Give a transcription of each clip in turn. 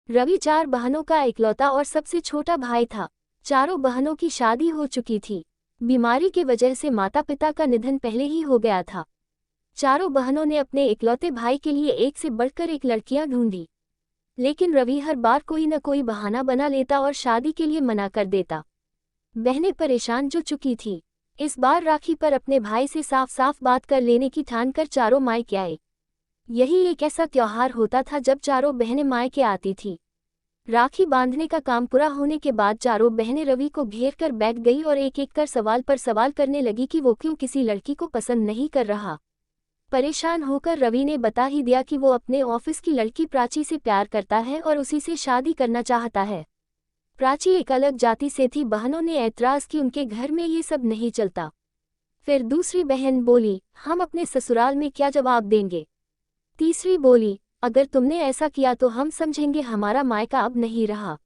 रवि 4 बहनों का इकलौता और सबसे छोटा भाई था। चारों बहनों की शादी हो चुकी थी। बीमारी की वजह से माता पिता का निधन पहले ही हो गया था। चारों बहनों ने अपने इकलौते भाई के लिए एक से बढ़कर एक लड़कियां ढूंढी, लेकिन रवि हर बार कोई न कोई बहाना बना लेता और शादी के लिए मना कर देता। बहनें परेशान जो चुकी थी। इस बार राखी पर अपने भाई से साफ साफ बात कर लेने की ठान कर चारों मायके आए। यही एक ऐसा त्योहार होता था जब चारों बहनें मायके आती थी। राखी बांधने का काम पूरा होने के बाद चारों बहनें रवि को घेर कर बैठ गई और एक एक कर सवाल पर सवाल करने लगी कि वो क्यों किसी लड़की को पसंद नहीं कर रहा। परेशान होकर रवि ने बता ही दिया कि वो अपने ऑफिस की लड़की प्राची से प्यार करता है और उसी से शादी करना चाहता है। प्राची एक अलग जाति से थी। बहनों ने ऐतराज कि उनके घर में ये सब नहीं चलता। फिर दूसरी बहन बोली, हम अपने ससुराल में क्या जवाब देंगे। तीसरी बोली, अगर तुमने ऐसा किया तो हम समझेंगे हमारा मायका अब नहीं रहा।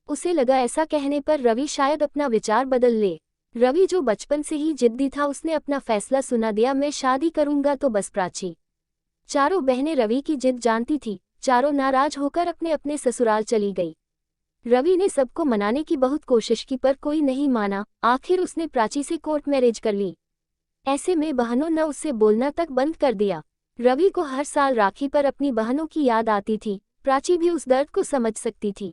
उसे लगा ऐसा कहने पर रवि शायद अपना विचार बदल ले। रवि जो बचपन से ही जिद्दी था, उसने अपना फैसला सुना दिया, मैं शादी करूंगा तो बस प्राची। चारों बहनें रवि की जिद जानती थी। चारों नाराज होकर अपने अपने ससुराल चली गई। रवि ने सबको मनाने की बहुत कोशिश की पर कोई नहीं माना। आखिर उसने प्राची से कोर्ट मैरिज कर ली। ऐसे में बहनों ने उससे बोलना तक बंद कर दिया। रवि को हर साल राखी पर अपनी बहनों की याद आती थी। प्राची भी उस दर्द को समझ सकती थी।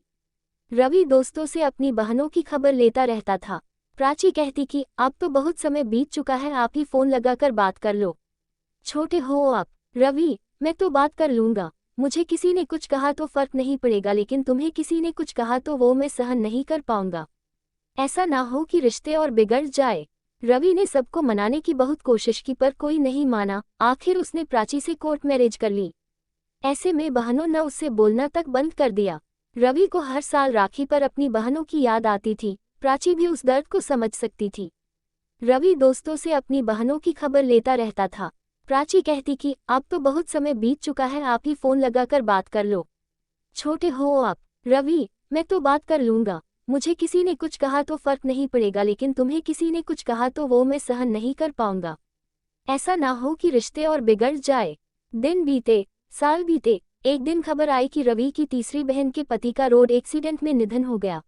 रवि दोस्तों से अपनी बहनों की खबर लेता रहता था। प्राची कहती कि अब तो बहुत समय बीत चुका है, आप ही फोन लगाकर बात कर लो। छोटे हो आप। रवि, मैं तो बात कर लूंगा। मुझे किसी ने कुछ कहा तो फर्क नहीं पड़ेगा, लेकिन तुम्हें किसी ने कुछ कहा तो वो मैं सहन नहीं कर पाऊंगा। ऐसा ना हो कि रिश्ते और बिगड़ जाए। रवि ने सबको मनाने की बहुत कोशिश की पर कोई नहीं माना। आखिर उसने प्राची से कोर्ट मैरिज कर ली। ऐसे में बहनों ने उससे बोलना तक बंद कर दिया। रवि को हर साल राखी पर अपनी बहनों की याद आती थी। प्राची भी उस दर्द को समझ सकती थी। रवि दोस्तों से अपनी बहनों की खबर लेता रहता था। प्राची कहती कि अब तो बहुत समय बीत चुका है, आप ही फोन लगाकर बात कर लो। छोटे हो आप। रवि, मैं तो बात कर लूंगा। मुझे किसी ने कुछ कहा तो फर्क नहीं पड़ेगा, लेकिन तुम्हें किसी ने कुछ कहा तो वो मैं सहन नहीं कर पाऊंगा। ऐसा ना हो कि रिश्ते और बिगड़ जाए। दिन बीते, साल बीते। एक दिन खबर आई कि रवि की तीसरी बहन के पति का रोड एक्सीडेंट में निधन हो गया।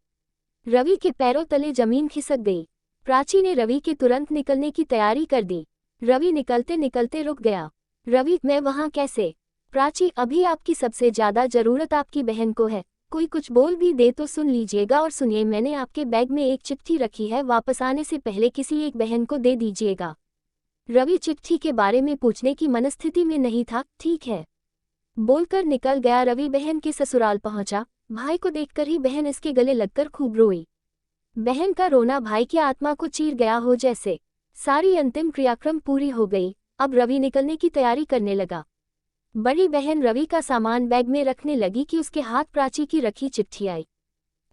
रवि के पैरों तले जमीन खिसक गई। प्राची ने रवि के तुरंत निकलने की तैयारी कर दी। रवि निकलते निकलते रुक गया। रवि, मैं वहां कैसे। प्राची, अभी आपकी सबसे ज्यादा जरूरत आपकी बहन को है। कोई कुछ बोल भी दे तो सुन लीजिएगा, और सुनिए, मैंने आपके बैग में एक चिट्ठी रखी है, वापस आने से पहले किसी एक बहन को दे दीजिएगा। रवि चिट्ठी के बारे में पूछने की मनस्थिति में नहीं था। ठीक है बोलकर निकल गया। रवि बहन के ससुराल पहुंचा। भाई को देखकर ही बहन इसके गले लगकर खूब रोई। बहन का रोना भाई की आत्मा को चीर गया हो जैसे। सारी अंतिम क्रियाक्रम पूरी हो गई। अब रवि निकलने की तैयारी करने लगा। बड़ी बहन रवि का सामान बैग में रखने लगी कि उसके हाथ प्राची की रखी चिट्ठी आई।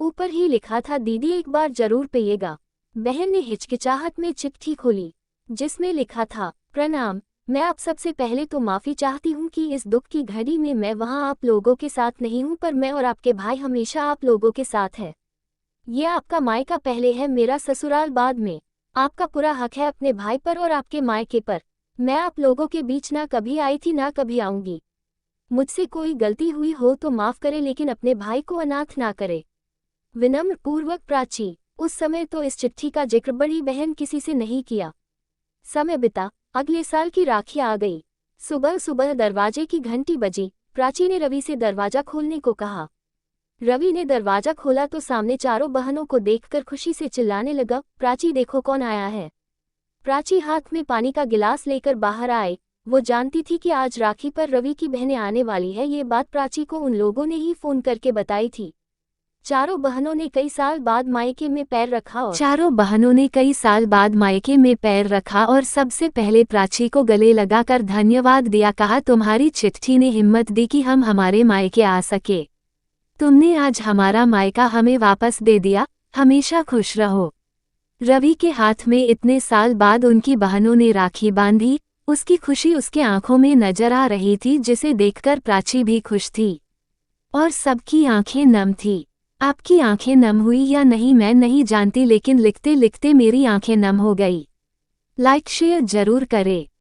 ऊपर ही लिखा था, दीदी एक बार जरूर पिएगा। बहन ने हिचकिचाहट में चिट्ठी खोली, जिसमें लिखा था, प्रणाम, मैं आप सबसे पहले तो माफ़ी चाहती हूँ कि इस दुख की घड़ी में मैं वहाँ आप लोगों के साथ नहीं हूँ, पर मैं और आपके भाई हमेशा आप लोगों के साथ है। ये आपका मायका पहले है, मेरा ससुराल बाद में। आपका पूरा हक है अपने भाई पर और आपके मायके पर। मैं आप लोगों के बीच ना कभी आई थी ना कभी आऊंगी। मुझसे कोई गलती हुई हो तो माफ़ करे, लेकिन अपने भाई को अनाथ ना करे। विनम्र पूर्वक प्राची। उस समय तो इस चिट्ठी का जिक्र बड़ी बहन किसी से नहीं किया। समय बिता। अगले साल की राखी आ गई। सुबह सुबह दरवाजे की घंटी बजी। प्राची ने रवि से दरवाजा खोलने को कहा। रवि ने दरवाजा खोला तो सामने चारों बहनों को देखकर खुशी से चिल्लाने लगा, प्राची देखो कौन आया है। प्राची हाथ में पानी का गिलास लेकर बाहर आए। वो जानती थी कि आज राखी पर रवि की बहनें आने वाली है। ये बात प्राची को उन लोगों ने ही फोन करके बताई थी। चारों बहनों ने कई साल बाद मायके में पैर रखा और सबसे पहले प्राची को गले लगाकर धन्यवाद दिया। कहा, तुम्हारी चिट्ठी ने हिम्मत दी कि हम हमारे मायके आ सके। तुमने आज हमारा मायका हमें वापस दे दिया। हमेशा खुश रहो। रवि के हाथ में इतने साल बाद उनकी बहनों ने राखी बांधी। उसकी खुशी उसके आंखों में नजर आ रही थी, जिसे देखकर प्राची भी खुश थी और सबकी आंखें नम थी। आपकी आंखें नम हुई या नहीं मैं नहीं जानती, लेकिन लिखते लिखते मेरी आंखें नम हो गई। लाइक शेयर जरूर करें।